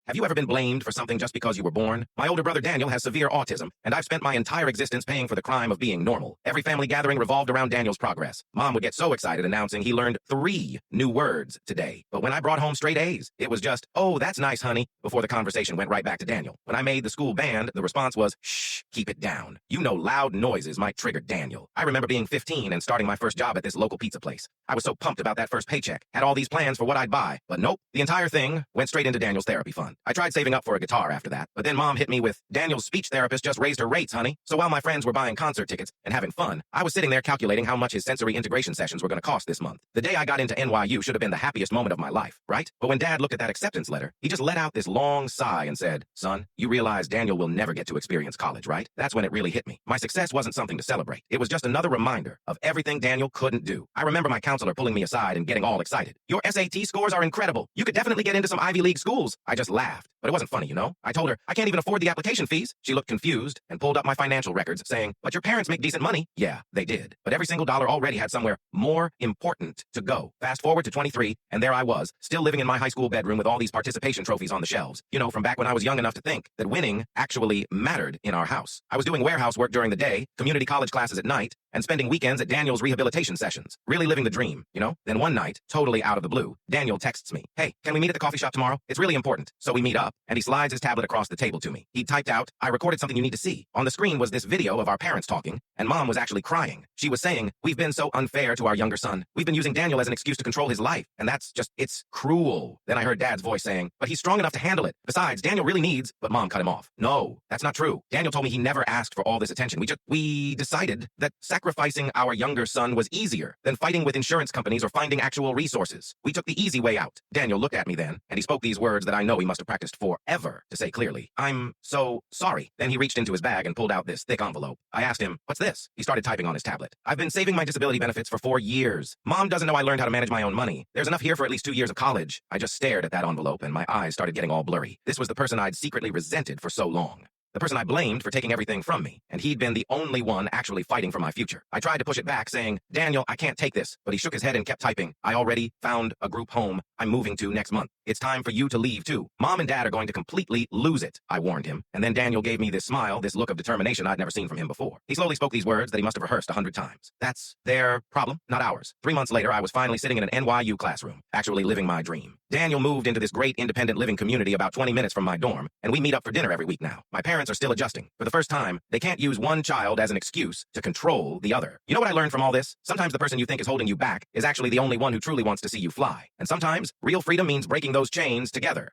Have you ever been blamed for something just because you were born? My older brother Daniel has severe autism, and I've spent my entire existence paying for the crime of being normal. Every family gathering revolved around Daniel's progress. Mom would get so excited announcing he learned 3 new words today. But when I brought home straight A's, it was just, "Oh, that's nice, honey," before the conversation went right back to Daniel. When I made the school band, the response was, "Shh, keep it down. You know loud noises might trigger Daniel." I remember being 15 and starting my first job at this local pizza place. I was so pumped about that first paycheck, had all these plans for what I'd buy, but nope, the entire thing went straight into Daniel's therapy fund. I tried saving up for a guitar after that, but then Mom hit me with, "Daniel's speech therapist just raised her rates, honey." So while my friends were buying concert tickets and having fun, I was sitting there calculating how much his sensory integration sessions were going to cost this month. The day I got into NYU should have been the happiest moment of my life, right? But when Dad looked at that acceptance letter, he just let out this long sigh and said, "Son, you realize Daniel will never get to experience college, right?" That's when it really hit me. My success wasn't something to celebrate. It was just another reminder of everything Daniel couldn't do. I remember my counselor pulling me aside and getting all excited. "Your SAT scores are incredible. You could definitely get into some Ivy League schools." I just laughed, but it wasn't funny, you know? I told her, "I can't even afford the application fees." She looked confused and pulled up my financial records, saying, "But your parents make decent money." Yeah, they did. But every single dollar already had somewhere more important to go. Fast forward to 23, and there I was, still living in my high school bedroom with all these participation trophies on the shelves. You know, from back when I was young enough to think that winning actually mattered in our house. I was doing warehouse work during the day, community college classes at night, and spending weekends at Daniel's rehabilitation sessions. Really living the dream, you know? Then one night, totally out of the blue, Daniel texts me, "Hey, can we meet at the coffee shop tomorrow? It's really important." So we meet up, and he slides his tablet across the table to me. He typed out, "I recorded something you need to see." On the screen was this video of our parents talking, and Mom was actually crying. She was saying, "We've been so unfair to our younger son. We've been using Daniel as an excuse to control his life, and that's just, it's cruel." Then I heard Dad's voice saying, "But he's strong enough to handle it. Besides, Daniel really needs," but Mom cut him off. "No, that's not true. Daniel told me he never asked for all this attention. We decided that sacrificing our younger son was easier than fighting with insurance companies or finding actual resources. We took the easy way out." Daniel looked at me then, and he spoke these words that I know he must have practiced forever to say clearly. "I'm so sorry." Then he reached into his bag and pulled out this thick envelope. I asked him, "What's this?" He started typing on his tablet. "I've been saving my disability benefits for 4 years. Mom doesn't know I learned how to manage my own money. There's enough here for at least 2 years of college." I just stared at that envelope, and my eyes started getting all blurry. This was the person I'd secretly resented for so long. The person I blamed for taking everything from me, and he'd been the only one actually fighting for my future. I tried to push it back, saying, "Daniel, I can't take this," but he shook his head and kept typing, "I already found a group home I'm moving to next month. It's time for you to leave too. Mom and Dad are going to completely lose it," I warned him. And then Daniel gave me this smile, this look of determination I'd never seen from him before. He slowly spoke these words that he must have rehearsed 100 times. "That's their problem, not ours." 3 months later, I was finally sitting in an NYU classroom, actually living my dream. Daniel moved into this great independent living community about 20 minutes from my dorm, and we meet up for dinner every week now. My parents are still adjusting. For the first time, they can't use one child as an excuse to control the other. You know what I learned from all this? Sometimes the person you think is holding you back is actually the only one who truly wants to see you fly. And sometimes, real freedom means breaking those chains together.